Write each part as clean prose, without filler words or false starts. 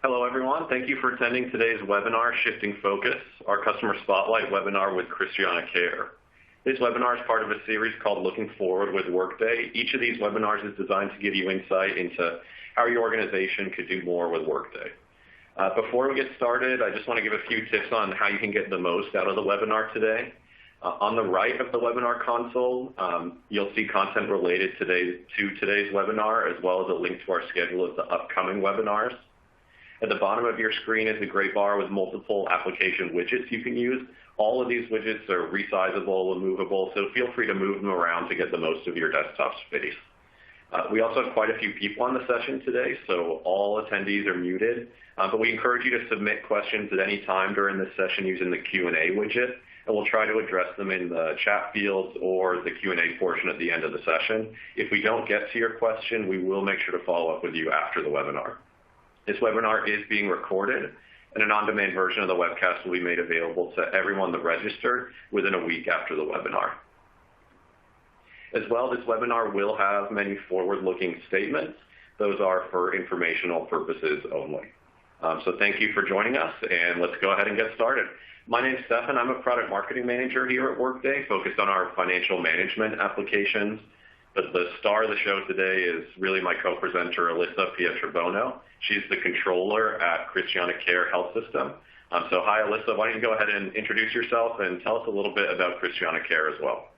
Hello, everyone. Thank you for attending today's webinar, Shifting Focus, our Customer Spotlight webinar with Christiana Care. This webinar is part of a series called Looking Forward with Workday. Each of these webinars is designed to give you insight into how your organization could do more with Workday. Before we get started, I just want to give a few tips on how you can get the most out of the webinar today. On the right of the webinar console, you'll see content related to today's webinar, as well as a link to our schedule of the upcoming webinars. At the bottom of your screen is a gray bar with multiple application widgets you can use. All of these widgets are resizable and movable, so feel free to move them around to get the most of your desktop space. We also have quite a few people on the session today, so all attendees are muted, but we encourage you to submit questions at any time during this session using the Q&A widget, and we'll try to address them in the chat fields or the Q&A portion at the end of the session. If we don't get to your question, we will make sure to follow up with you after the webinar. This webinar is being recorded, and an on-demand version of the webcast will be made available to everyone that registered within a week after the webinar. As well, this webinar will have many forward-looking statements. Those are for informational purposes only. So thank you for joining us, and let's go ahead and get started. My name is Stefan. I'm a product marketing manager here at Workday, focused on our financial management applications. But the star of the show today is really my co-presenter, Alyssa Pietrobono. She's the controller at Christiana Care Health System. So hi, Alyssa. Why don't you go ahead and introduce yourself and tell us a little bit about Christiana Care as well.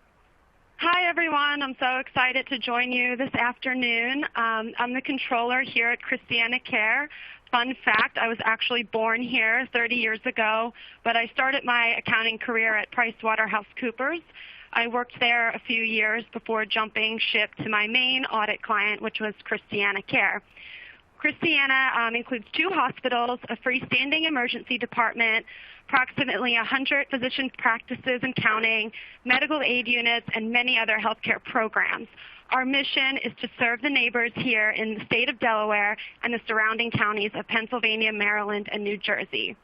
Hi, everyone. I'm so excited to join you this afternoon. I'm the controller here at Christiana Care. Fun fact, I was actually born here 30 years ago, but I started my accounting career at PricewaterhouseCoopers. I worked there a few years before jumping ship to my main audit client, which was Christiana Care. Christiana includes 2 hospitals, a freestanding emergency department, approximately 100 physician practices and counting, medical aid units, and many other healthcare programs. Our mission is to serve the neighbors here in the state of Delaware and the surrounding counties of Pennsylvania, Maryland, and New Jersey.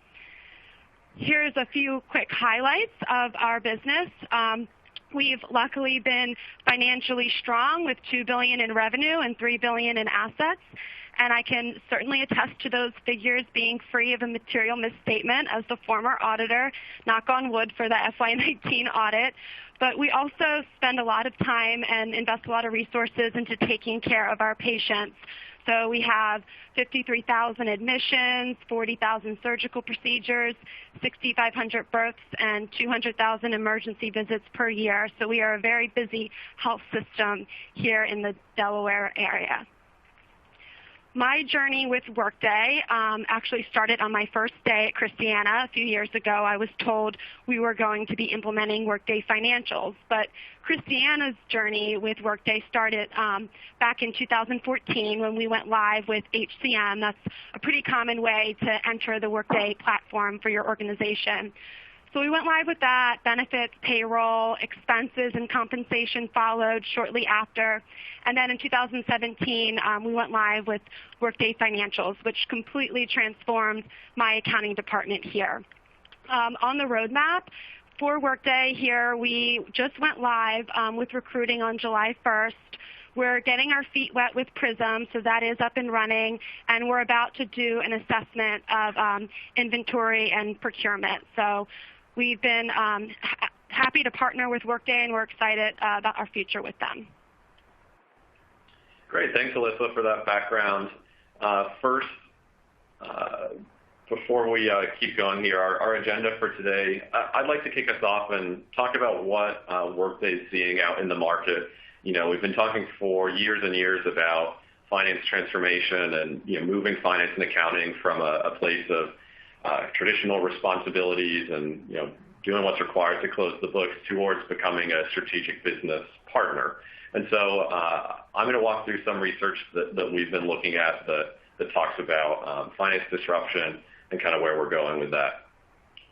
Here's a few quick highlights of our business. We've luckily been financially strong with $2 billion in revenue and $3 billion in assets. And I can certainly attest to those figures being free of a material misstatement as the former auditor, knock on wood, for the FY19 audit. But we also spend a lot of time and invest a lot of resources into taking care of our patients. So we have 53,000 admissions, 40,000 surgical procedures, 6,500 births, and 200,000 emergency visits per year. So we are a very busy health system here in the Delaware area. My journey with Workday actually started on my first day at Christiana. A few years ago, I was told we were going to be implementing Workday Financials. But Christiana's journey with Workday started back in 2014 when we went live with HCM. That's a pretty common way to enter the Workday platform for your organization. So we went live with that. Benefits, payroll, expenses, and compensation followed shortly after. And then in 2017, we went live with Workday Financials, which completely transformed my accounting department here. On the roadmap for Workday here, we just went live with recruiting on July 1st. We're getting our feet wet with Prism, so that is up and running, and we're about to do an assessment of inventory and procurement. So we've been happy to partner with Workday, and we're excited about our future with them. Great. Thanks, Alyssa, for that background. First, before we keep going here, our agenda for today, I'd like to kick us off and talk about what Workday is seeing out in the market. You know, we've been talking for years and years about finance transformation and, moving finance and accounting from a place of traditional responsibilities and, doing what's required to close the books towards becoming a strategic business partner. And so I'm going to walk through some research that we've been looking at that talks about finance disruption and kind of where we're going with that.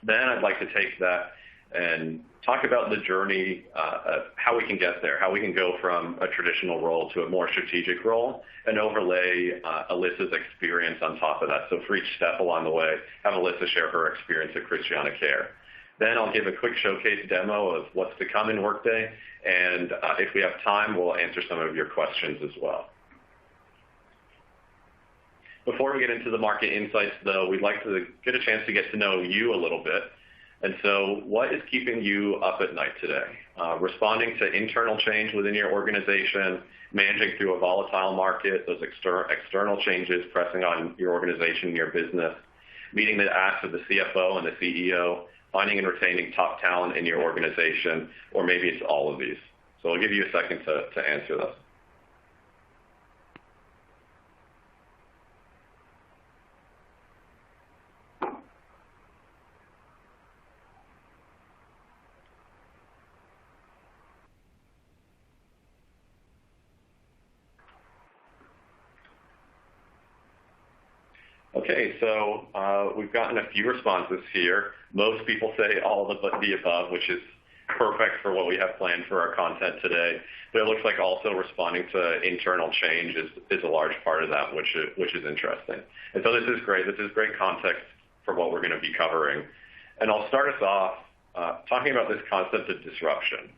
Then I'd like to take that and talk about the journey of how we can get there, how we can go from a traditional role to a more strategic role, and overlay Alyssa's experience on top of that. So for each step along the way, have Alyssa share her experience at Christiana Care. Then I'll give a quick showcase demo of what's to come in Workday, and if we have time, we'll answer some of your questions as well. Before we get into the market insights, though, we'd like to get a chance to get to know you a little bit. And so what is keeping you up at night today? Responding to internal change within your organization, managing through a volatile market, those external changes pressing on your organization and your business, meeting the asks of the CFO and the CEO, finding and retaining top talent in your organization, or maybe it's all of these. So I'll give you a second to answer this. Okay, so we've gotten a few responses here. Most people say all of the above, which is perfect for what we have planned for our content today. But it looks like also responding to internal change is a large part of that, which is interesting. And so this is great. This is great context for what we're going to be covering. And I'll start us off talking about this concept of disruption.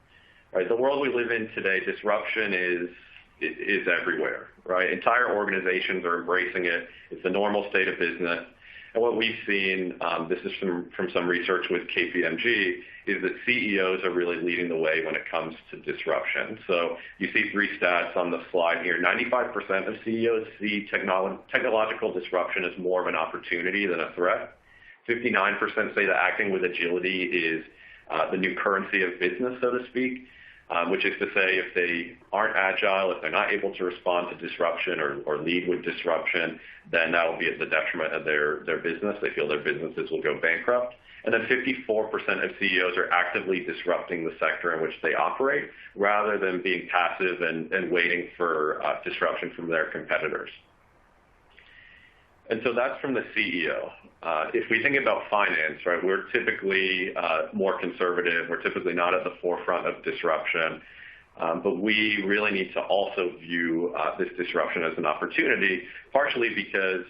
Right, the world we live in today, disruption is everywhere, right? Entire organizations are embracing it. It's the normal state of business. And what we've seen, this is from some research with KPMG, is that CEOs are really leading the way when it comes to disruption. So you see 3 stats on the slide here. 95% of CEOs see technological disruption as more of an opportunity than a threat. 59% say that acting with agility is the new currency of business, so to speak. Which is to say, if they aren't agile, if they're not able to respond to disruption or lead with disruption, then that will be at the detriment of their business. They feel their businesses will go bankrupt. And then 54% of CEOs are actively disrupting the sector in which they operate, rather than being passive and waiting for disruption from their competitors. And so that's from the CEO. If we think about finance, right, we're typically more conservative. We're typically not at the forefront of disruption. But we really need to also view this disruption as an opportunity, partially because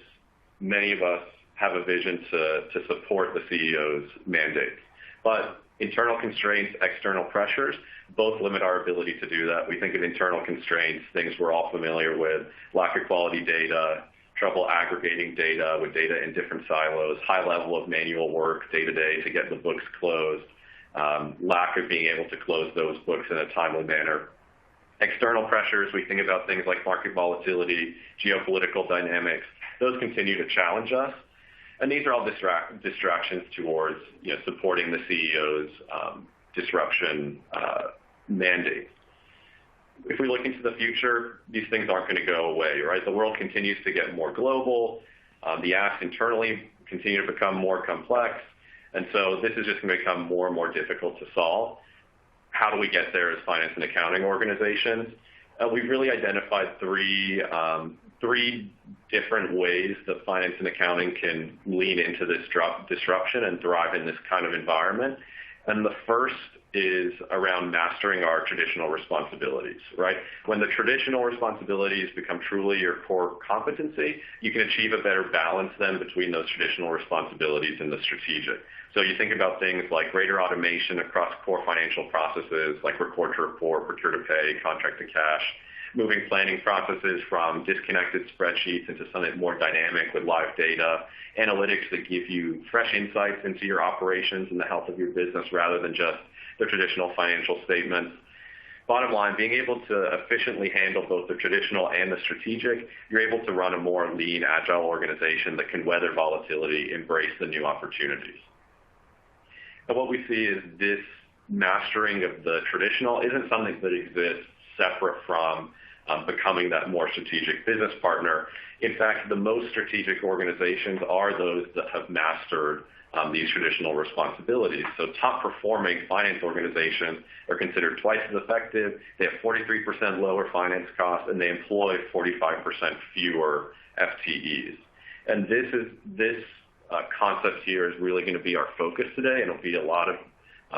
many of us have a vision to support the CEO's mandate. But internal constraints, external pressures, both limit our ability to do that. We think of internal constraints, things we're all familiar with, lack of quality data, trouble aggregating data with data in different silos, high level of manual work day-to-day to get the books closed, lack of being able to close those books in a timely manner. External pressures, we think about things like market volatility, geopolitical dynamics. Those continue to challenge us. And these are all distractions towards supporting the CEO's disruption mandate. If we look into the future, these things aren't going to go away, right? The world continues to get more global. The asks internally continue to become more complex. And so this is just going to become more and more difficult to solve. How do we get there as finance and accounting organizations? We've really identified three different ways that finance and accounting can lean into this disruption and thrive in this kind of environment. And the first is around mastering our traditional responsibilities, right? When the traditional responsibilities become truly your core competency, you can achieve a better balance then between those traditional responsibilities and the strategic. So you think about things like greater automation across core financial processes like record to report, procure to pay, contract to cash, moving planning processes from disconnected spreadsheets into something more dynamic with live data, analytics that give you fresh insights into your operations and the health of your business rather than just the traditional financial statements. Bottom line, being able to efficiently handle both the traditional and the strategic, you're able to run a more lean, agile organization that can weather volatility, embrace the new opportunities. And what we see is this mastering of the traditional isn't something that exists separate from becoming that more strategic business partner. In fact, the most strategic organizations are those that have mastered these traditional responsibilities. So top performing finance organizations are considered twice as effective. They have 43% lower finance costs, and they employ 45% fewer FTEs. And this concept here is really going to be our focus today, and it'll be a lot of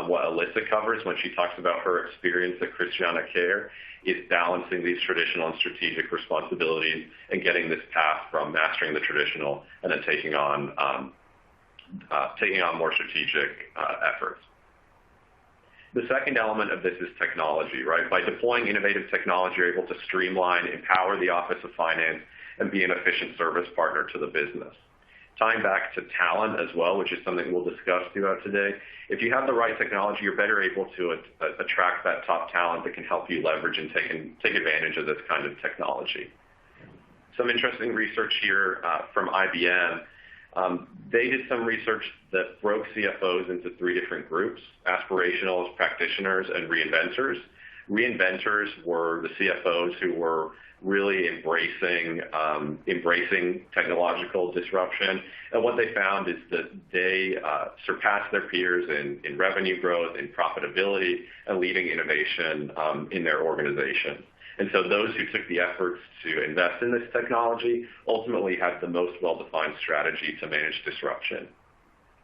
what Alyssa covers when she talks about her experience at Christiana Care, is balancing these traditional and strategic responsibilities and getting this path from mastering the traditional and then taking on more strategic efforts. The second element of this is technology, right? By deploying innovative technology, you're able to streamline, empower the Office of Finance, and be an efficient service partner to the business. Tying back to talent as well, which is something we'll discuss throughout today, if you have the right technology, you're better able to attract that top talent that can help you leverage and take advantage of this kind of technology. Some interesting research here from IBM. They did some research that broke CFOs into three different groups: aspirationals, practitioners, and reinventors. Reinventors were the CFOs who were really embracing technological disruption. And what they found is that they surpassed their peers in revenue growth, in profitability, and leading innovation in their organization. And so those who took the efforts to invest in this technology ultimately had the most well-defined strategy to manage disruption.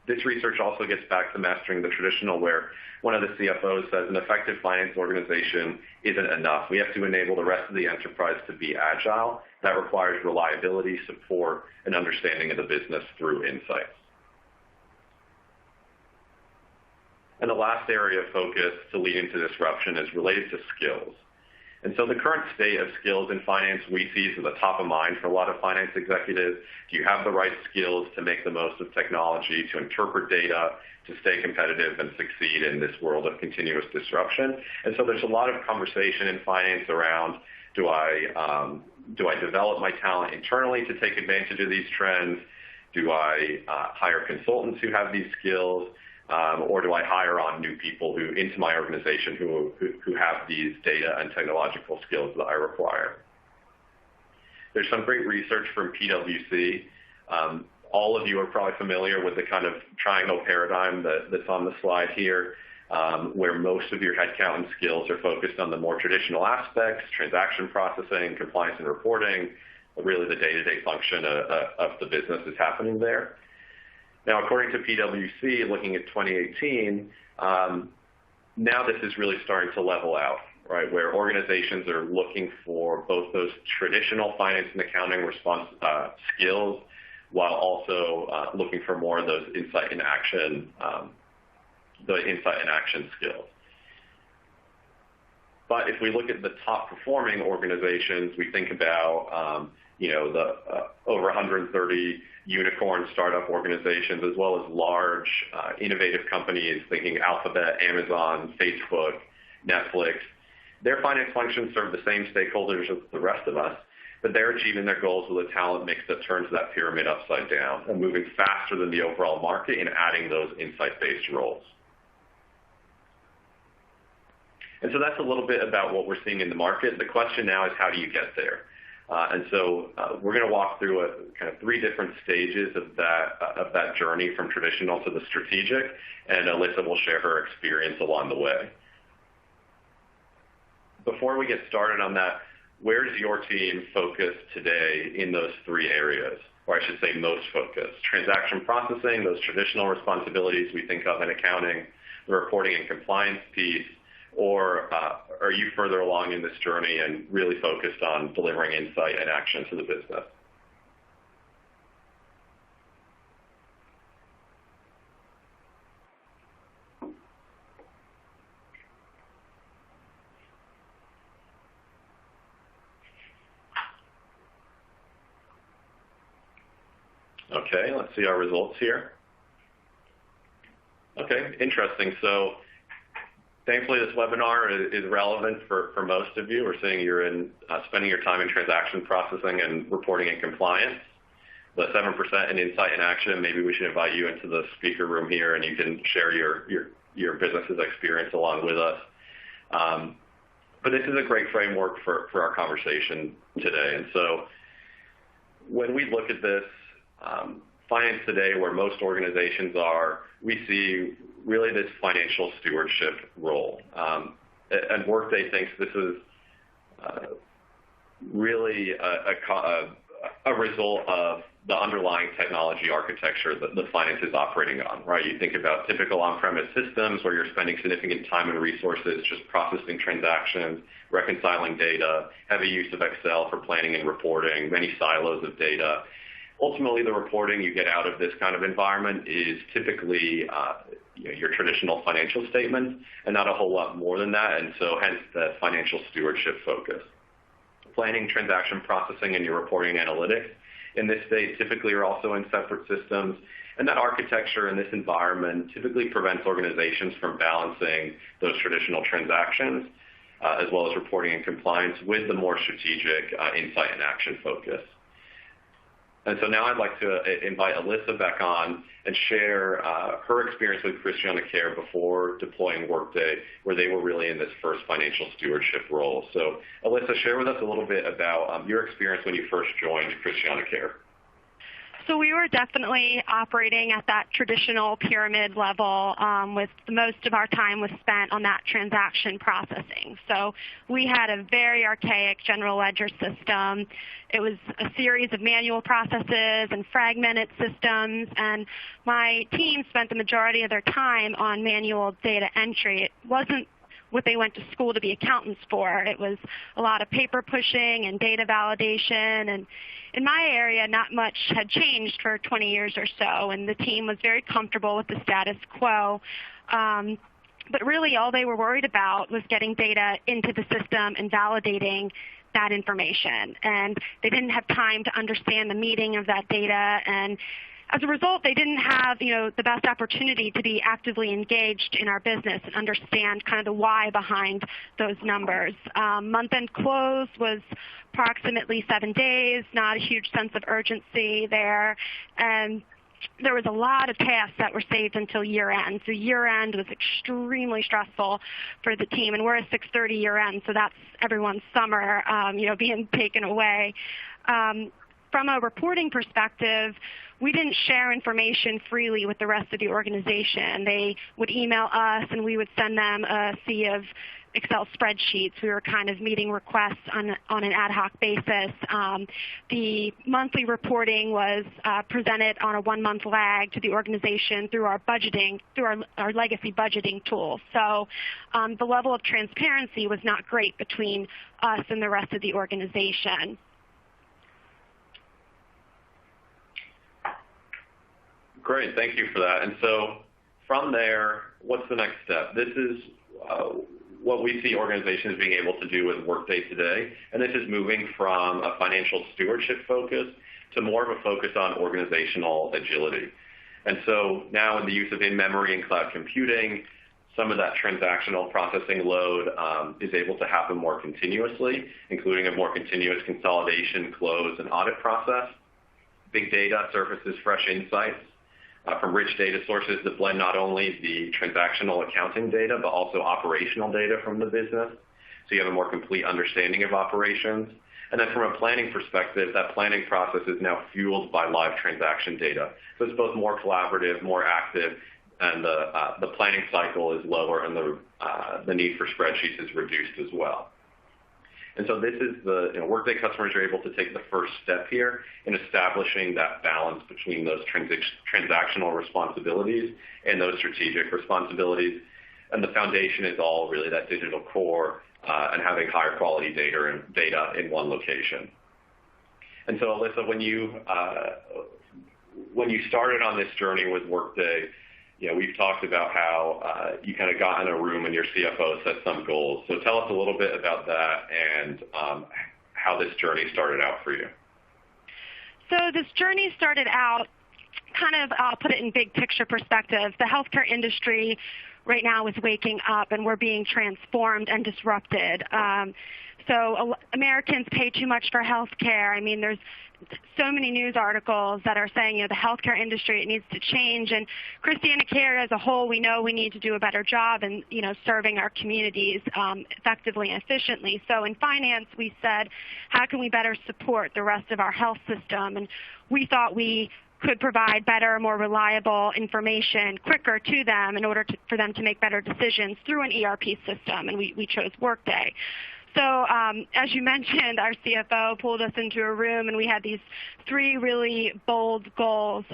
This research also gets back to mastering the traditional, where one of the CFOs says an effective finance organization isn't enough. We have to enable the rest of the enterprise to be agile. That requires reliability, support, and understanding of the business through insights. And the last area of focus to lead into disruption is related to skills. And so the current state of skills in finance we see is at the top of mind for a lot of finance executives. Do you have the right skills to make the most of technology, to interpret data, to stay competitive and succeed in this world of continuous disruption? And so there's a lot of conversation in finance around, do I develop my talent internally to take advantage of these trends? Do I hire consultants who have these skills? Or do I hire on new people into my organization who have these data and technological skills that I require? There's some great research from PwC. All of you are probably familiar with the kind of triangle paradigm that's on the slide here, where most of your headcount and skills are focused on the more traditional aspects: transaction processing, compliance and reporting. Really, the day-to-day function of the business is happening there. Now, according to PwC, looking at 2018, now this is really starting to level out, right, where organizations are looking for both those traditional finance and accounting skills, while also looking for more of those insight and action skills. But if we look at the top performing organizations, we think about the over 130 unicorn startup organizations, as well as large innovative companies, thinking Alphabet, Amazon, Facebook, Netflix. Their finance functions serve the same stakeholders as the rest of us, but they're achieving their goals with a talent mix that turns that pyramid upside down and moving faster than the overall market and adding those insight-based roles. And so that's a little bit about what we're seeing in the market. The question now is, how do you get there? And so we're going to walk through kind of three different stages of that journey from traditional to the strategic, and Alyssa will share her experience along the way. Before we get started on that, where does your team focus today in those three areas? Or I should say most focus: transaction processing, those traditional responsibilities we think of in accounting, the reporting and compliance piece, or are you further along in this journey and really focused on delivering insight and action to the business? Okay, let's see our results here. Okay, interesting. So thankfully, this webinar is relevant for most of you. We're seeing you're spending your time in transaction processing and reporting and compliance. The 7% in insight and action, maybe we should invite you into the speaker room here and you can share your business's experience along with us. But this is a great framework for our conversation today. And so when we look at this, finance today, where most organizations are, we see really this financial stewardship role. And Workday thinks this is really a result of the underlying technology architecture that the finance is operating on, right? You think about typical on-premise systems where you're spending significant time and resources just processing transactions, reconciling data, heavy use of Excel for planning and reporting, many silos of data. Ultimately, the reporting you get out of this kind of environment is typically your traditional financial statements, and not a whole lot more than that, and so hence the financial stewardship focus. planning, transaction processing, and your reporting analytics. In this state, typically are also in separate systems, and that architecture in this environment typically prevents organizations from balancing those traditional transactions, as well as reporting and compliance with the more strategic insight and action focus. And so now I'd like to invite Alyssa back on and share her experience with Christiana Care before deploying Workday, where they were really in this first financial stewardship role. So Alyssa, share with us a little bit about your experience when you first joined Christiana Care. So we were definitely operating at that traditional pyramid level, with most of our time was spent on that transaction processing. So we had a very archaic general ledger system. It was a series of manual processes and fragmented systems, and my team spent the majority of their time on manual data entry. It wasn't what they went to school to be accountants for. It was a lot of paper pushing and data validation, and in my area, not much had changed for 20 years or so, and the team was very comfortable with the status quo. But really all they were worried about was getting data into the system and validating that information. And they didn't have time to understand the meaning of that data, and as a result, they didn't have, the best opportunity to be actively engaged in our business and understand kind of the why behind those numbers. Month-end close was approximately 7 days, not a huge sense of urgency there. And there was a lot of tasks that were saved until year-end. So year-end was extremely stressful for the team. And we're a 6:30 year-end, so that's everyone's summer, being taken away. From a reporting perspective, we didn't share information freely with the rest of the organization. They would email us, and we would send them a sea of Excel spreadsheets. We were kind of meeting requests on an ad hoc basis. The monthly reporting was presented on a 1-month lag to the organization through our budgeting, through our legacy budgeting tool. So the level of transparency was not great between us and the rest of the organization. Great, thank you for that. And so from there, what's the next step? This is what we see organizations being able to do with Workday today, and this is moving from a financial stewardship focus to more of a focus on organizational agility. And so now in the use of in-memory and cloud computing, some of that transactional processing load is able to happen more continuously, including a more continuous consolidation, close, and audit process. Big data surfaces fresh insights from rich data sources that blend not only the transactional accounting data, but also operational data from the business. So you have a more complete understanding of operations. And then from a planning perspective, that planning process is now fueled by live transaction data. So it's both more collaborative, more active, and the planning cycle is lower, and the need for spreadsheets is reduced as well. And so this is Workday customers are able to take the first step here in establishing that balance between those transactional responsibilities and those strategic responsibilities. And the foundation is all really that digital core and having higher quality data in one location. And so Alyssa, when you started on this journey with Workday, we've talked about how you kind of got in a room and your CFO set some goals. So tell us a little bit about that and how this journey started out for you. So this journey started out I'll put it in big picture perspective. The healthcare industry right now is waking up, and we're being transformed and disrupted. So Americans pay too much for healthcare. I mean, there's so many news articles that are saying, the healthcare industry, it needs to change. And Christiana Care as a whole, we know we need to do a better job in, serving our communities effectively and efficiently. So in finance, we said, how can we better support the rest of our health system? And we thought we could provide better, more reliable information quicker to them in order for them to make better decisions through an ERP system, and we chose Workday. So as you mentioned, our CFO pulled us into a room, and we had these 3 really bold goals.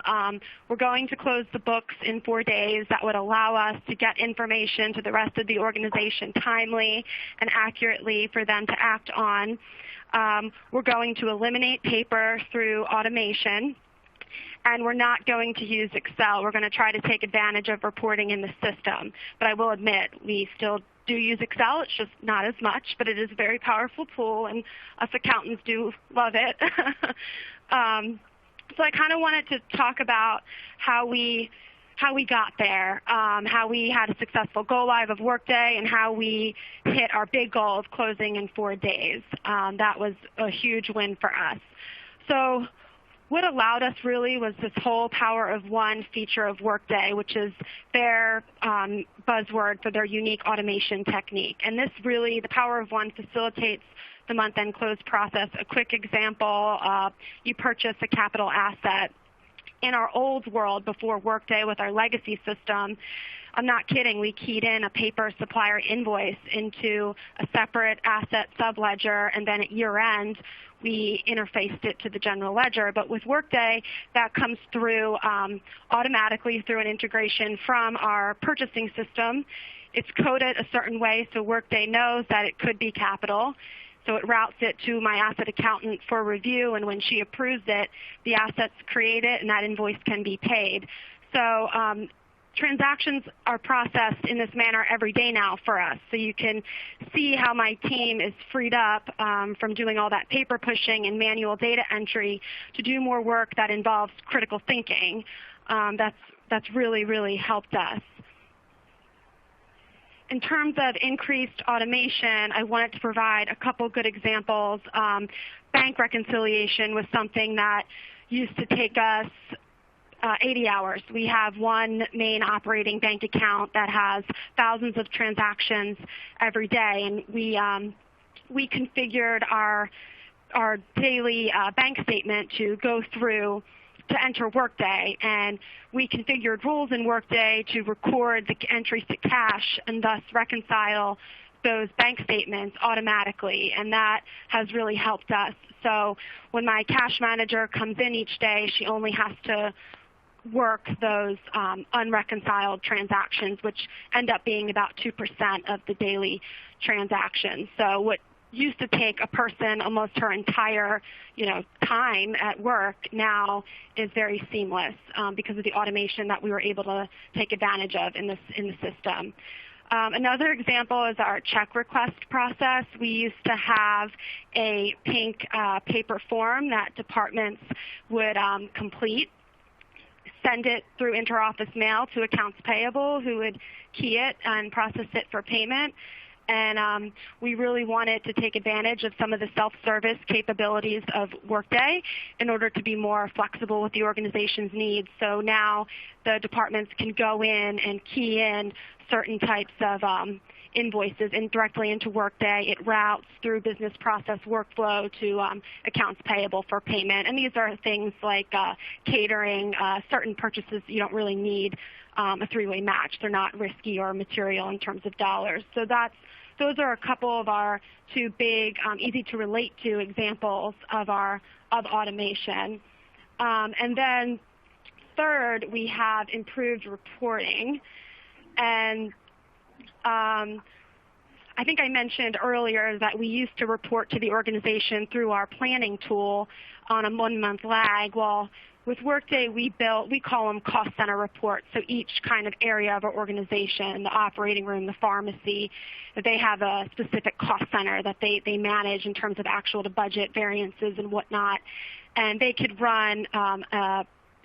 We're going to close the books in 4 days. That would allow us to get information to the rest of the organization timely and accurately for them to act on. We're going to eliminate paper through automation. and we're not going to use Excel. We're going to try to take advantage of reporting in the system. But I will admit, we still do use Excel. It's just not as much, but it is a very powerful tool, and us accountants do love it. So I kind of wanted to talk about how we got there, how we had a successful go live of Workday, and how we hit our big goal of closing in 4 days. That was a huge win for us. So what allowed us really was this whole Power of One feature of Workday, which is their buzzword for their unique automation technique. And this really, the Power of One, facilitates the month-end close process. A quick example, you purchase a capital asset. In our old world before Workday with our legacy system, I'm not kidding, we keyed in a paper supplier invoice into a separate asset subledger, and then at year end, we interfaced it to the general ledger. But with Workday, that comes through automatically through an integration from our purchasing system. It's coded a certain way so Workday knows that it could be capital. So it routes it to my asset accountant for review, and when she approves it, the asset's created and that invoice can be paid. So transactions are processed in this manner every day now for us. So you can see how my team is freed up from doing all that paper pushing and manual data entry to do more work that involves critical thinking. That's really, really helped us. In terms of increased automation, I wanted to provide a couple good examples. Bank reconciliation was something that used to take us 80 hours. We have one main operating bank account that has thousands of transactions every day, and we configured our daily bank statement to go through to enter Workday, and we configured rules in Workday to record the entries to cash and thus reconcile those bank statements automatically, and that has really helped us. So when my cash manager comes in each day, she only has to work those unreconciled transactions, which end up being about 2% of the daily transactions. So what used to take a person almost her entire time at work now is very seamless because of the automation that we were able to take advantage of in the system. Another example is our check request process. We used to have a pink paper form that departments would complete, send it through interoffice mail to accounts payable, who would key it and process it for payment. And we really wanted to take advantage of some of the self-service capabilities of Workday in order to be more flexible with the organization's needs. So now the departments can go in and key in certain types of invoices directly into Workday. It routes through business process workflow to accounts payable for payment. And these are things like catering, certain purchases you don't really need a three-way match. They're not risky or material in terms of dollars. So those are a couple of our two big, easy to relate to examples of automation. And then third, we have improved reporting. And I think I mentioned earlier that we used to report to the organization through our planning tool on a 1-month lag. Well, with Workday, we call them cost center reports. So each kind of area of our organization, the operating room, the pharmacy, they have a specific cost center that they manage in terms of actual to budget variances and whatnot. And they could run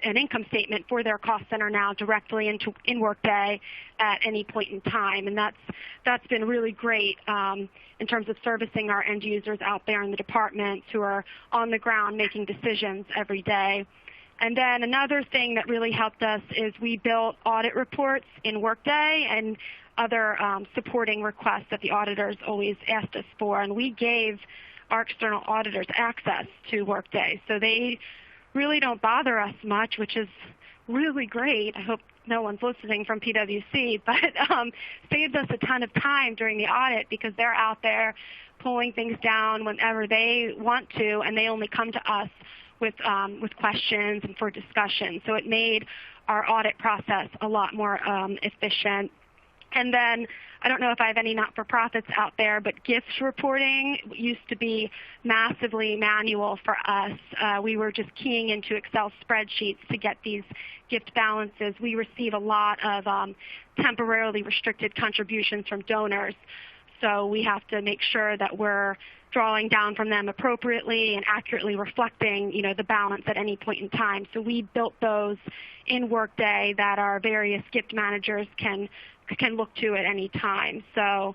an income statement for their cost center now directly in Workday at any point in time. And that's been really great in terms of servicing our end users out there in the departments who are on the ground making decisions every day. And then another thing that really helped us is we built audit reports in Workday and other supporting requests that the auditors always asked us for. And we gave our external auditors access to Workday. So they really don't bother us much, which is really great. I hope no one's listening from PwC, but saves us a ton of time during the audit because they're out there pulling things down whenever they want to, and they only come to us with questions and for discussion. So it made our audit process a lot more efficient. And then I don't know if I have any not-for-profits out there, but gift reporting used to be massively manual for us. We were just keying into Excel spreadsheets to get these gift balances. We receive a lot of temporarily restricted contributions from donors. So we have to make sure that we're drawing down from them appropriately and accurately reflecting, the balance at any point in time. So we built those in Workday that our various gift managers can look to at any time. So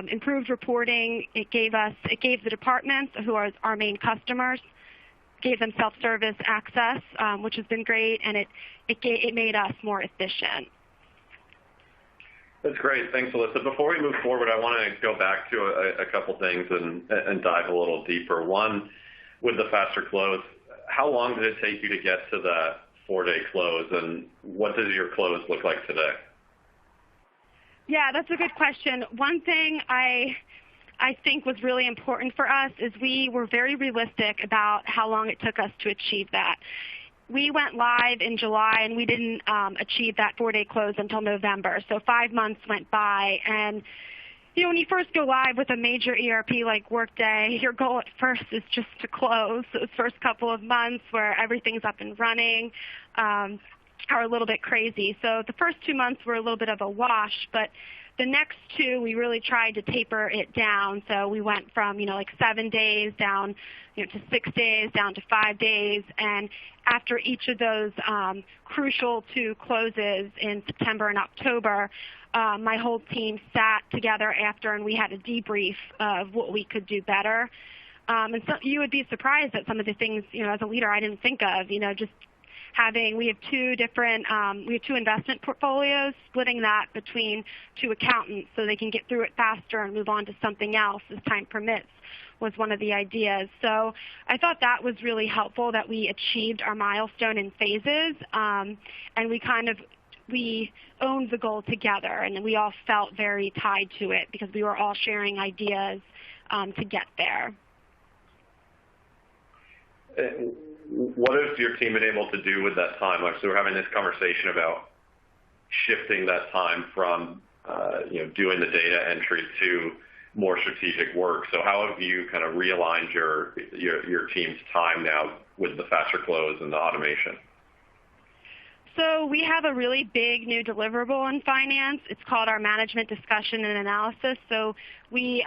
improved reporting, it gave the departments, who are our main customers, gave them self-service access, which has been great, and it made us more efficient. That's great. Thanks, Alyssa. Before we move forward, I want to go back to a couple things and dive a little deeper. One, with the faster close, how long did it take you to get to that 4-day close, and what does your close look like today? Yeah, that's a good question. One thing I think was really important for us is we were very realistic about how long it took us to achieve that. We went live in July, and we didn't achieve that 4-day close until November. So 5 months went by. And, when you first go live with a major ERP like Workday, your goal at first is just to close. Those first couple of months where everything's up and running are a little bit crazy. So the first 2 months were a little bit of a wash, but the next 2, we really tried to taper it down. So we went from, 7 days down, to 6 days, down to 5 days. And after each of those crucial 2 closes in September and October, my whole team sat together after, and we had a debrief of what we could do better. And so you would be surprised at some of the things, as a leader, I didn't think of, just we have 2 investment portfolios, splitting that between 2 accountants so they can get through it faster and move on to something else as time permits was one of the ideas. So I thought that was really helpful that we achieved our milestone in phases, and we owned the goal together, and we all felt very tied to it because we were all sharing ideas to get there. What has your team been able to do with that time? So we're having this conversation about shifting that time from doing the data entry to more strategic work. So how have you kind of realigned your team's time now with the faster close and the automation? So we have a really big new deliverable in finance. It's called our management discussion and analysis. So we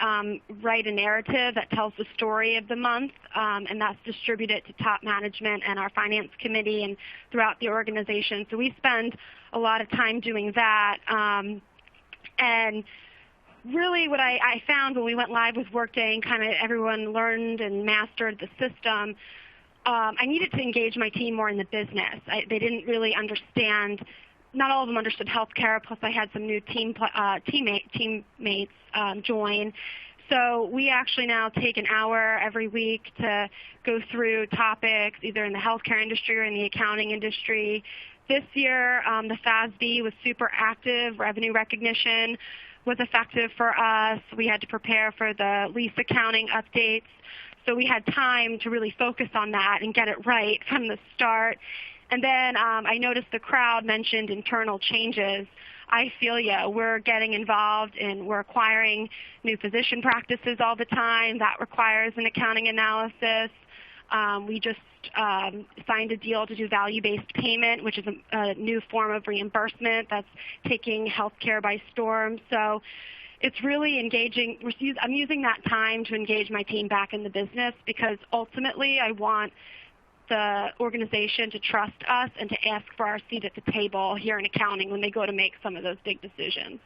write a narrative that tells the story of the month, and that's distributed to top management and our finance committee and throughout the organization. So we spend a lot of time doing that. And really what I found when we went live with Workday and kind of everyone learned and mastered the system, I needed to engage my team more in the business. They didn't really understand. Not all of them understood healthcare. Plus, I had some new teammates join. So we actually now take an hour every week to go through topics, either in the healthcare industry or in the accounting industry. This year, the FASB was super active. Revenue recognition was effective for us. We had to prepare for the lease accounting updates. So we had time to really focus on that and get it right from the start. And then I noticed the crowd mentioned internal changes. I feel you. We're getting involved and we're acquiring new physician practices all the time. That requires an accounting analysis. We just signed a deal to do value-based payment, which is a new form of reimbursement that's taking healthcare by storm. So it's really engaging. I'm using that time to engage my team back in the business because ultimately I want the organization to trust us and to ask for our seat at the table here in accounting when they go to make some of those big decisions.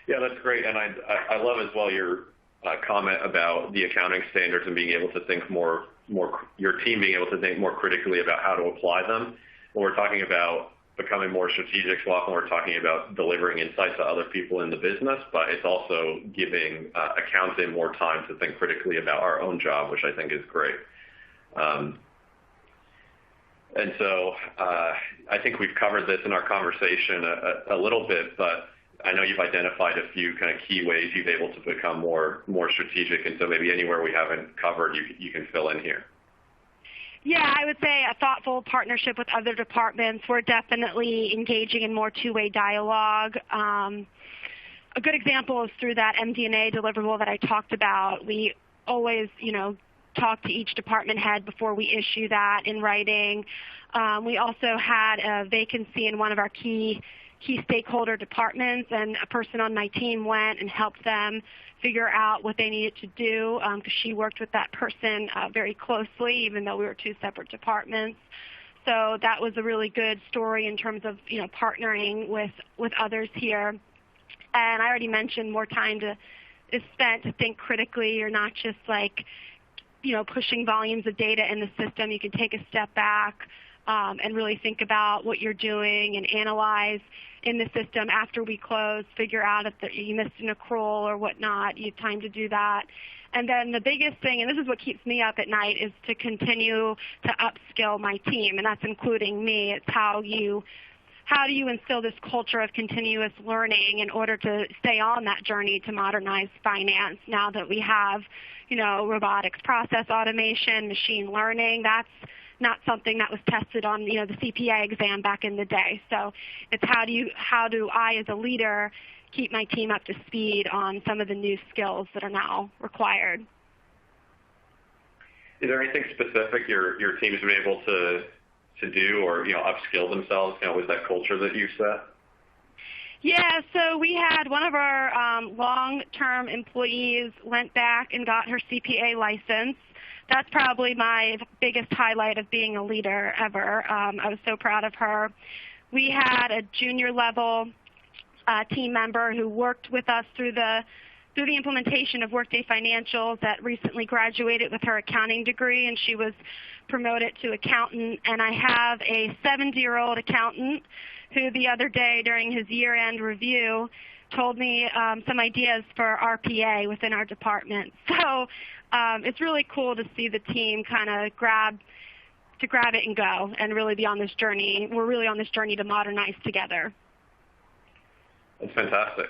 Yeah, that's great. And I love as well your comment about the accounting standards and being able to think more, your team being able to think more critically about how to apply them. When we're talking about becoming more strategic, so often we're talking about delivering insights to other people in the business, but it's also giving accounting more time to think critically about our own job, which I think is great. And so I think we've covered this in our conversation a little bit, but I know you've identified a few kind of key ways you've been able to become more strategic, and so maybe anywhere we haven't covered, you can fill in here. Yeah, I would say a thoughtful partnership with other departments. We're definitely engaging in more two-way dialogue. A good example is through that MD&A deliverable that I talked about. We always, talk to each department head before we issue that in writing. We also had a vacancy in one of our key stakeholder departments, and a person on my team went and helped them figure out what they needed to do because she worked with that person very closely, even though we were two separate departments. So that was a really good story in terms of partnering with others here. And I already mentioned more time is spent to think critically. You're not just pushing volumes of data in the system. You can take a step back and really think about what you're doing and analyze in the system after we close, figure out if you missed an accrual or whatnot. You have time to do that. And then the biggest thing, and this is what keeps me up at night, is to continue to upskill my team, and that's including me. It's how do you instill this culture of continuous learning in order to stay on that journey to modernize finance now that we have, robotics, process automation, machine learning. That's not something that was tested on, the CPA exam back in the day. So it's how do I as a leader keep my team up to speed on some of the new skills that are now required. Is there anything specific your team's been able to do or upskill themselves with that culture that you set? Yeah, so we had one of our long-term employees went back and got her CPA license. That's probably my biggest highlight of being a leader ever. I was so proud of her. We had a junior level team member who worked with us through the implementation of Workday Financials that recently graduated with her accounting degree, and she was promoted to accountant. And I have a 70-year-old accountant who the other day during his year-end review told me some ideas for RPA within our department. So it's really cool to see the team kind of grab it and go and really be on this journey. We're really on this journey to modernize together. That's fantastic.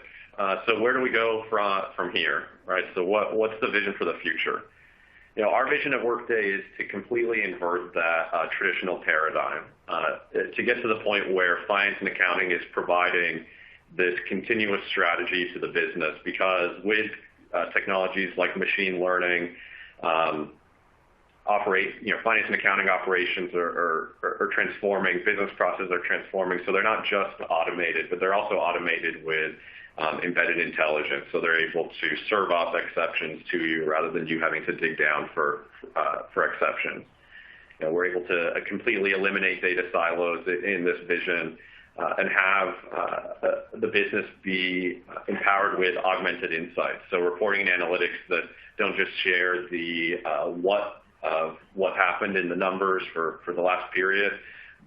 So where do we go from here, right? So what's the vision for the future? Our vision at Workday is to completely invert that traditional paradigm, to get to the point where finance and accounting is providing this continuous strategy to the business, because with technologies like machine learning, finance and accounting operations are transforming, business processes are transforming, so they're not just automated, but they're also automated with embedded intelligence, so they're able to serve up exceptions to you rather than you having to dig down for exceptions. We're able to completely eliminate data silos in this vision and have the business be empowered with augmented insights. So reporting and analytics that don't just share the what happened in the numbers for the last period,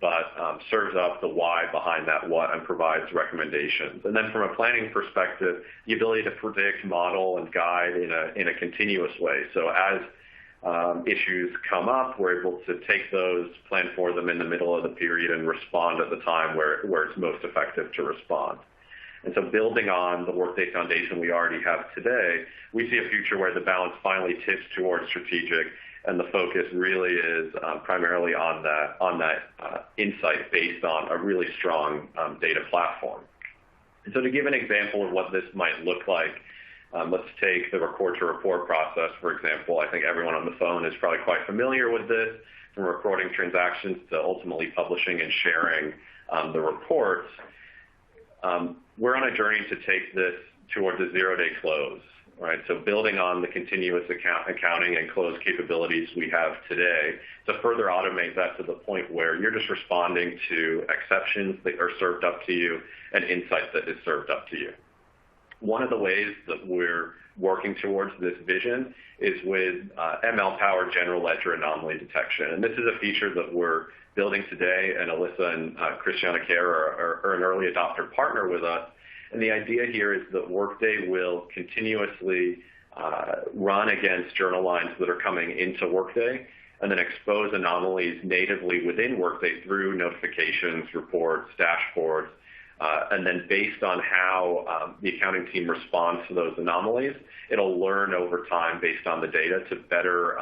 but serves up the why behind that what and provides recommendations. And then from a planning perspective, the ability to predict, model, and guide in a continuous way. So as issues come up, we're able to take those, plan for them in the middle of the period, and respond at the time where it's most effective to respond. And so building on the Workday foundation we already have today, we see a future where the balance finally tips towards strategic, and the focus really is primarily on that insight based on a really strong data platform. And so to give an example of what this might look like, let's take the record-to-report process, for example. I think everyone on the phone is probably quite familiar with this, from recording transactions to ultimately publishing and sharing the reports. We're on a journey to take this towards a zero-day close, right? So building on the continuous accounting and close capabilities we have today to further automate that to the point where you're just responding to exceptions that are served up to you and insight that is served up to you. One of the ways that we're working towards this vision is with ML-powered general ledger anomaly detection. And this is a feature that we're building today, and Alyssa and Christiana Care are an early adopter partner with us. And the idea here is that Workday will continuously run against journal lines that are coming into Workday and then expose anomalies natively within Workday through notifications, reports, dashboards, and then based on how the accounting team responds to those anomalies, it'll learn over time based on the data to better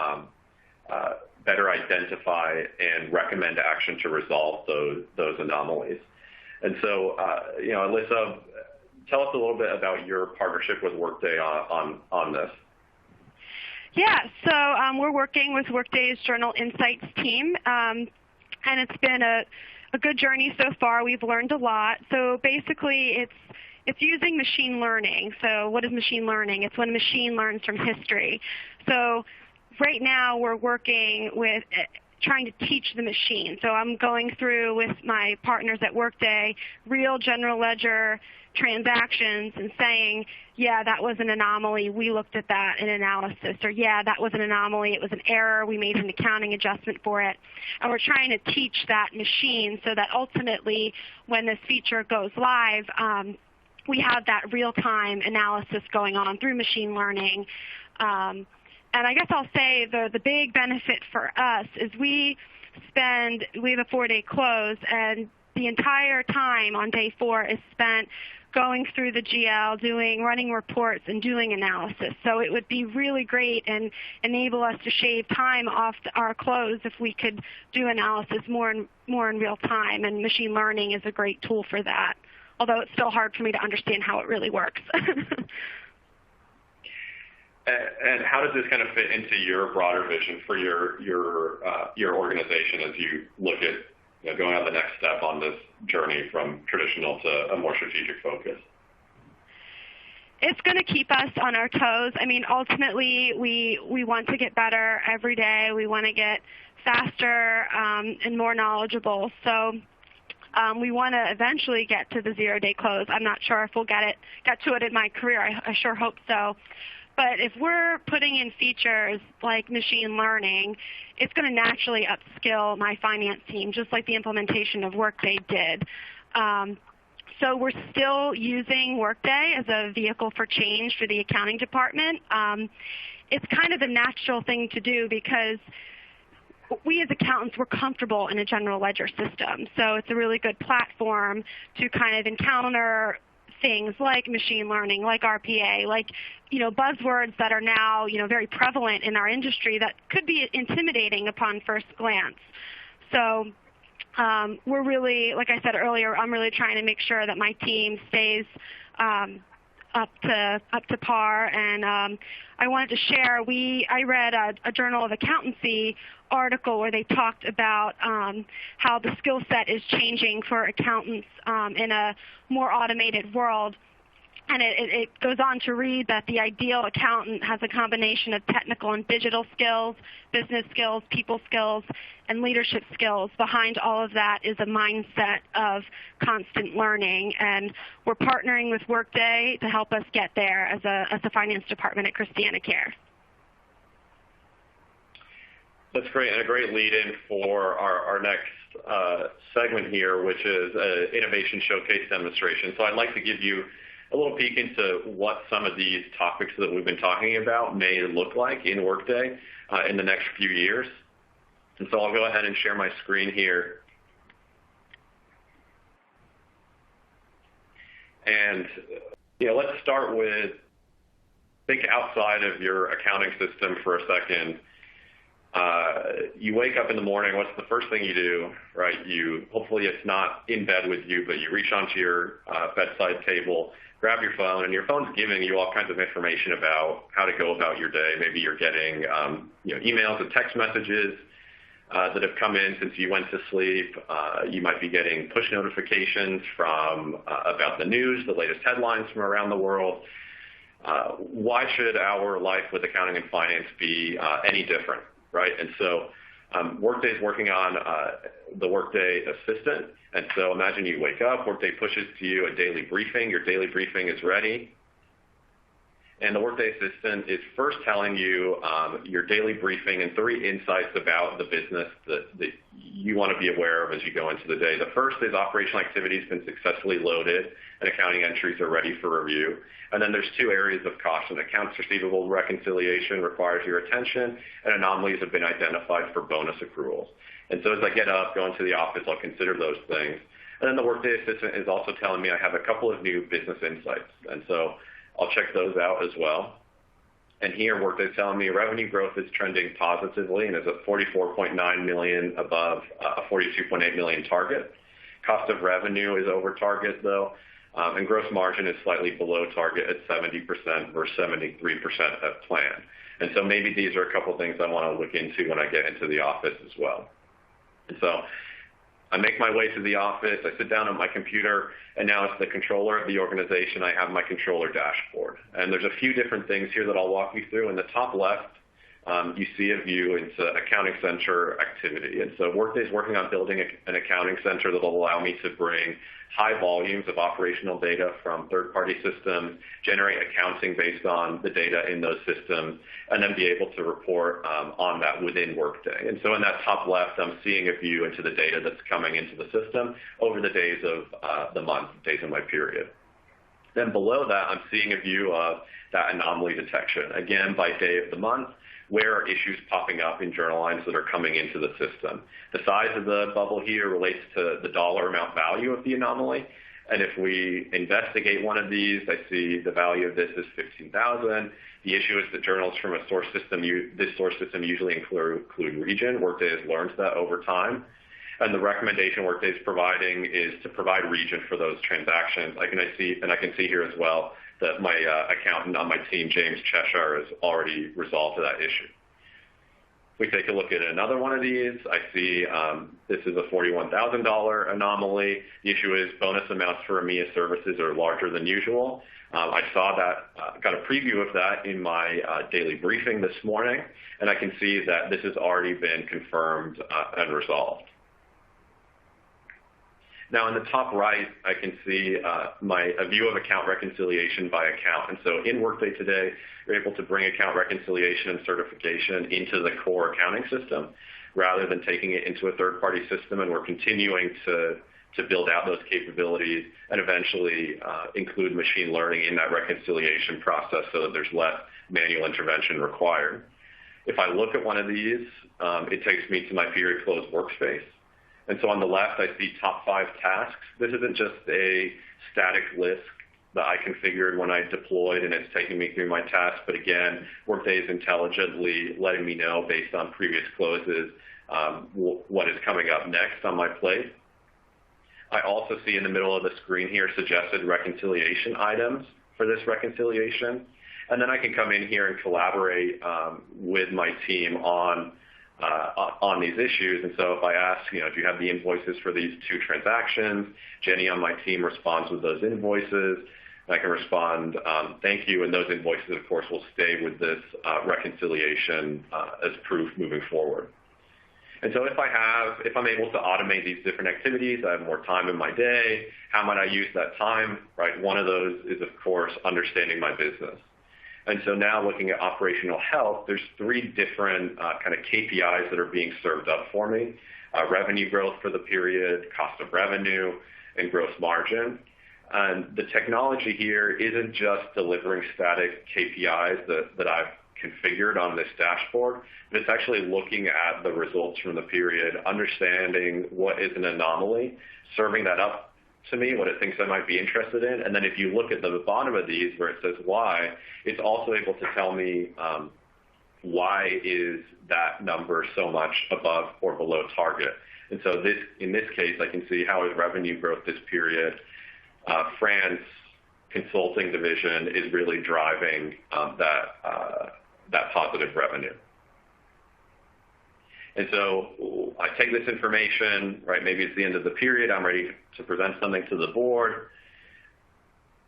better identify and recommend action to resolve those anomalies. And so, Alyssa, tell us a little bit about your partnership with Workday on this. Yeah, so we're working with Workday's Journal Insights team, and it's been a good journey so far. We've learned a lot. So basically, it's using machine learning. So what is machine learning? It's when a machine learns from history. So right now, we're working with trying to teach the machine. So I'm going through with my partners at Workday real general ledger transactions and saying, yeah, that was an anomaly. We looked at that in analysis. Or yeah, that was an anomaly. It was an error. We made an accounting adjustment for it. And we're trying to teach that machine so that ultimately when this feature goes live, we have that real-time analysis going on through machine learning. And I guess I'll say the big benefit for us is we have a 4-day close, and the entire time on day 4 is spent going through the GL, running reports, and doing analysis. So it would be really great and enable us to shave time off our close if we could do analysis more in real time, and machine learning is a great tool for that, although it's still hard for me to understand how it really works. And how does this kind of fit into your broader vision for your organization as you look at going on the next step on this journey from traditional to a more strategic focus? It's going to keep us on our toes. I mean, ultimately, we want to get better every day. We want to get faster and more knowledgeable. So we want to eventually get to the 0-day close. I'm not sure if we'll get to it in my career. I sure hope so. But if we're putting in features like machine learning, it's going to naturally upskill my finance team, just like the implementation of Workday did. So we're still using Workday as a vehicle for change for the accounting department. It's kind of the natural thing to do because we as accountants, we're comfortable in a general ledger system. So it's a really good platform to kind of encounter things like machine learning, like RPA, like buzzwords that are now very prevalent in our industry that could be intimidating upon first glance. So we're really, like I said earlier, I'm really trying to make sure that my team stays up to par. And I wanted to share. I read a Journal of Accountancy article where they talked about how the skill set is changing for accountants in a more automated world. And it goes on to read that the ideal accountant has a combination of technical and digital skills, business skills, people skills, and leadership skills. Behind all of that is a mindset of constant learning. And we're partnering with Workday to help us get there as a finance department at Christiana Care. That's great, and a great lead-in for our next segment here, which is an innovation showcase demonstration. So I'd like to give you a little peek into what some of these topics that we've been talking about may look like in Workday in the next few years. And so I'll go ahead and share my screen here. And let's start with, think outside of your accounting system for a second. You wake up in the morning, what's the first thing you do, right? Hopefully it's not in bed with you, but you reach onto your bedside table, grab your phone, and your phone's giving you all kinds of information about how to go about your day. Maybe you're getting emails and text messages that have come in since you went to sleep. You might be getting push notifications from about the news, the latest headlines from around the world. Why should our life with accounting and finance be any different, right? And so Workday's working on the Workday Assistant. And so imagine you wake up, Workday pushes to you a daily briefing. Your daily briefing is ready. And the Workday Assistant is first telling you your daily briefing and 3 insights about the business that you want to be aware of as you go into the day. The first is operational activity has been successfully loaded and accounting entries are ready for review. And then there's 2 areas of caution. Accounts receivable reconciliation requires your attention, and anomalies have been identified for bonus accruals. And so as I get up, go into the office, I'll consider those things. And then the Workday Assistant is also telling me I have a couple of new business insights. And so I'll check those out as well. And here, Workday's telling me revenue growth is trending positively and is at $44.9 million above a $42.8 million target. Cost of revenue is over target, though, and gross margin is slightly below target at 70% versus 73% at plan. And so maybe these are a couple things I want to look into when I get into the office as well. And so I make my way to the office, I sit down on my computer, and now as the controller of the organization, I have my controller dashboard. And there's a few different things here that I'll walk you through. In the top left, you see a view into Accounting Center activity. And so Workday's working on building an Accounting Center that will allow me to bring high volumes of operational data from third-party systems, generate accounting based on the data in those systems, and then be able to report on that within Workday. And so in that top left, I'm seeing a view into the data that's coming into the system over the days of the month, days of my period. Then below that, I'm seeing a view of that anomaly detection, again, by day of the month. Where are issues popping up in journal lines that are coming into the system? The size of the bubble here relates to the dollar amount value of the anomaly. And if we investigate one of these, I see the value of this is $15,000. The issue is that journals from a source system, this source system usually include region. Workday has learned that over time. And the recommendation Workday is providing is to provide region for those transactions. I can see here as well that my accountant on my team, James Cheshire, has already resolved that issue. If we take a look at another one of these, I see this is a $41,000 anomaly. The issue is bonus amounts for EMEA services are larger than usual. I saw that, got a preview of that in my daily briefing this morning, and I can see that this has already been confirmed and resolved. Now, in the top right, I can see a view of account reconciliation by account. And so in Workday today, you're able to bring account reconciliation and certification into the core accounting system rather than taking it into a third-party system. And we're continuing to build out those capabilities and eventually include machine learning in that reconciliation process so that there's less manual intervention required. If I look at one of these, it takes me to my period close workspace. And so on the left, I see top 5 tasks. This isn't just a static list that I configured when I deployed and it's taking me through my tasks, but again, Workday is intelligently letting me know based on previous closes what is coming up next on my plate. I also see in the middle of the screen here suggested reconciliation items for this reconciliation. And then I can come in here and collaborate with my team on these issues. And so if I ask, do you have the invoices for these 2 transactions? Jenny on my team responds with those invoices. I can respond, thank you, and those invoices, of course, will stay with this reconciliation as proof moving forward. And so if I'm able to automate these different activities, I have more time in my day. How might I use that time? Right. One of those is, of course, understanding my business. And so now looking at operational health, there's 3 different kind of KPIs that are being served up for me. Revenue growth for the period, cost of revenue, and gross margin. And the technology here isn't just delivering static KPIs that I've configured on this dashboard, but it's actually looking at the results from the period, understanding what is an anomaly, serving that up to me, what it thinks I might be interested in. And then if you look at the bottom of these where it says why, it's also able to tell me why is that number so much above or below target. And so in this case, I can see how is revenue growth this period. France consulting division is really driving that positive revenue. And so I take this information, right, maybe it's the end of the period, I'm ready to present something to the board.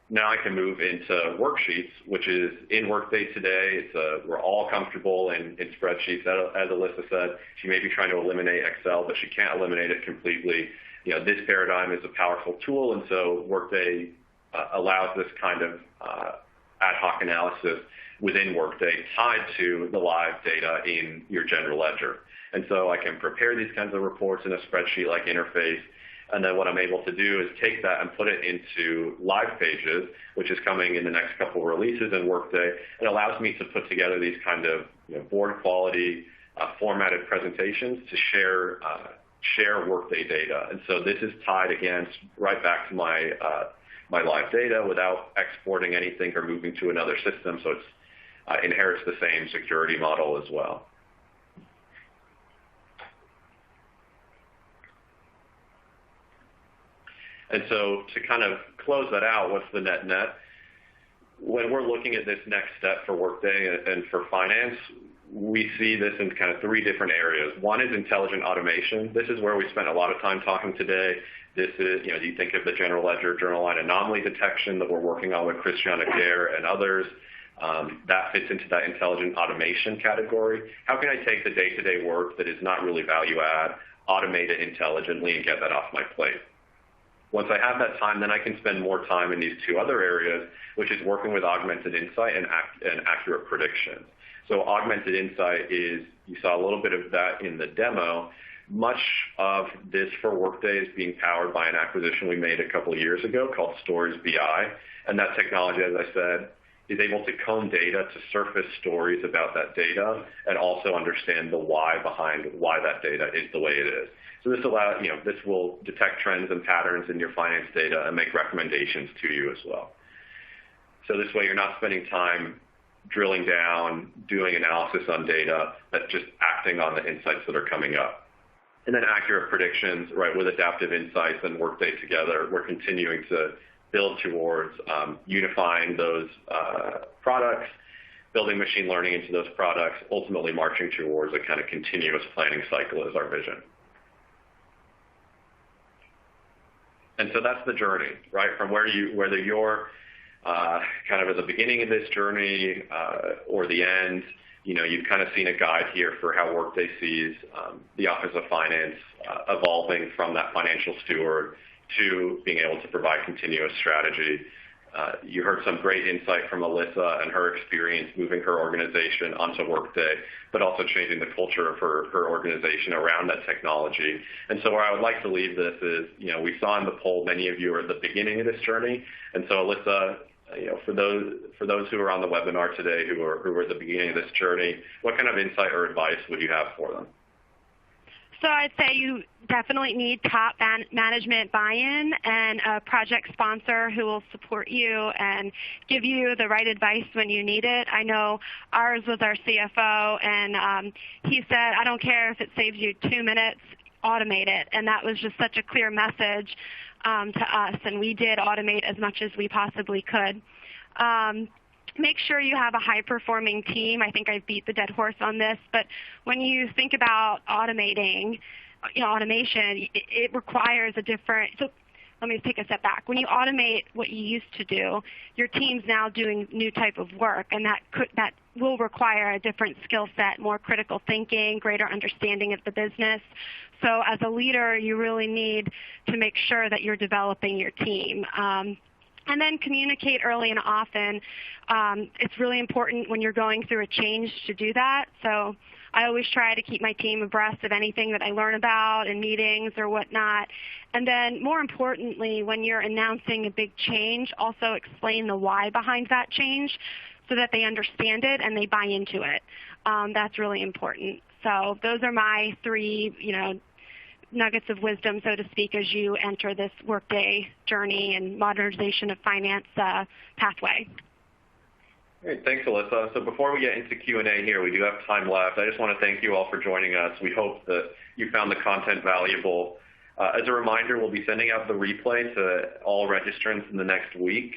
Now I can move into worksheets, which is in Workday today. We're all comfortable in spreadsheets. As Alyssa said, she may be trying to eliminate Excel, but she can't eliminate it completely. This paradigm is a powerful tool, and so Workday allows this kind of ad hoc analysis within Workday tied to the live data in your general ledger. And so I can prepare these kinds of reports in a spreadsheet-like interface, and then what I'm able to do is take that and put it into live pages, which is coming in the next couple of releases in Workday. It allows me to put together these kind of board quality formatted presentations to share Workday data. And so this is tied again right back to my live data without exporting anything or moving to another system. So it's inherits the same security model as well. And so to kind of close that out, what's the net-net? When we're looking at this next step for Workday and for finance, we see this in kind of three different areas. One is intelligent automation. This is where we spent a lot of time talking today. This is, you think of the general ledger, journal line anomaly detection that we're working on with Christiana Care and others. That fits into that intelligent automation category. How can I take the day-to-day work that is not really value add, automate it intelligently, and get that off my plate? Once I have that time, then I can spend more time in these two other areas, which is working with augmented insight and accurate predictions. So augmented insight is, you saw a little bit of that in the demo. Much of this for Workday is being powered by an acquisition we made a couple of years ago called Stories BI. And that technology, as I said, is able to comb data to surface stories about that data and also understand the why behind why that data is the way it is. So this this will detect trends and patterns in your finance data and make recommendations to you as well. So this way you're not spending time drilling down, doing analysis on data, but just acting on the insights that are coming up. And then accurate predictions, right, with adaptive insights and Workday together, we're continuing to build towards unifying those products, building machine learning into those products, ultimately marching towards a kind of continuous planning cycle is our vision. And so that's the journey, right? From whether you're kind of at the beginning of this journey or the end, you've kind of seen a guide here for how Workday sees the Office of Finance evolving from that financial steward to being able to provide continuous strategy. You heard some great insight from Alyssa and her experience moving her organization onto Workday, but also changing the culture of her organization around that technology. And so where I would like to leave this is, we saw in the poll many of you are at the beginning of this journey. And so Alyssa, for those who are on the webinar today who are at the beginning of this journey, what kind of insight or advice would you have for them? So I'd say you definitely need top management buy-in and a project sponsor who will support you and give you the right advice when you need it. I know ours was our CFO, and he said, I don't care if it saves you 2 minutes, automate it. And that was just such a clear message to us, and we did automate as much as we possibly could. Make sure you have a high-performing team. I think I've beat the dead horse on this, but when you think about automating, automation, it requires a different. So let me take a step back. When you automate what you used to do, your team's now doing new type of work, and that will require a different skill set, more critical thinking, greater understanding of the business. So as a leader, you really need to make sure that you're developing your team. And then communicate early and often. It's really important when you're going through a change to do that. So I always try to keep my team abreast of anything that I learn about in meetings or whatnot. And then more importantly, when you're announcing a big change, also explain the why behind that change so that they understand it and they buy into it. That's really important. So those are my three, nuggets of wisdom, so to speak, as you enter this Workday journey and modernization of finance pathway. Great, thanks, Alyssa. So before we get into Q&A here, we do have time left. I just want to thank you all for joining us. We hope that you found the content valuable. As a reminder, we'll be sending out the replay to all registrants in the next week.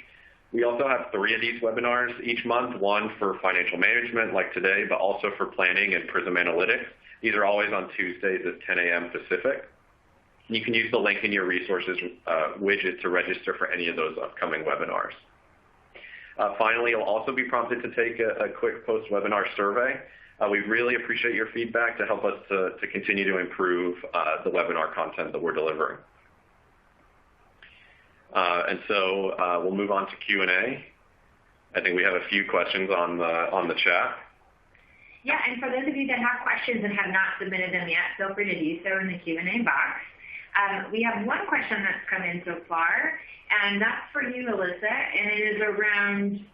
We also have 3 of these webinars each month, one for financial management like today, but also for planning and Prism Analytics. These are always on Tuesdays at 10 a.m. Pacific. You can use the link in your resources widget to register for any of those upcoming webinars. Finally, you'll also be prompted to take a quick post-webinar survey. We really appreciate your feedback to help us to continue to improve the webinar content that we're delivering. And so we'll move on to Q&A. I think we have a few questions on the chat. Yeah, and for those of you that have questions and have not submitted them yet, feel free to do so in the Q&A box. We have one question that's come in so far, and that's for you, Alyssa, and it is around,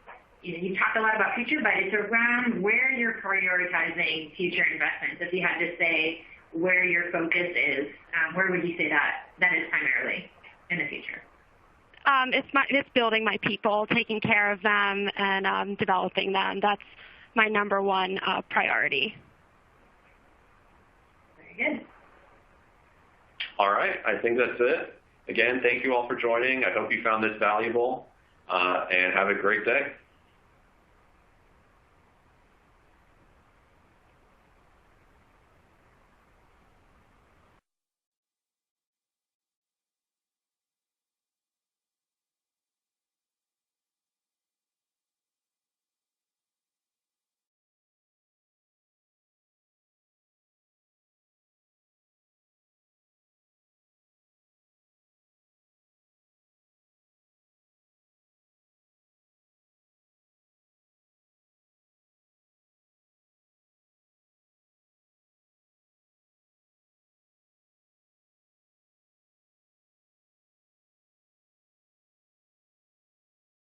you talked a lot about future, but it's around where you're prioritizing future investments. If you had to say where your focus is, where would you say that is primarily in the future? It's building my people, taking care of them, and developing them. my number one priority. Very good. All right, I think that's it. Again, thank you all for joining. I hope you found this valuable, and have a great day.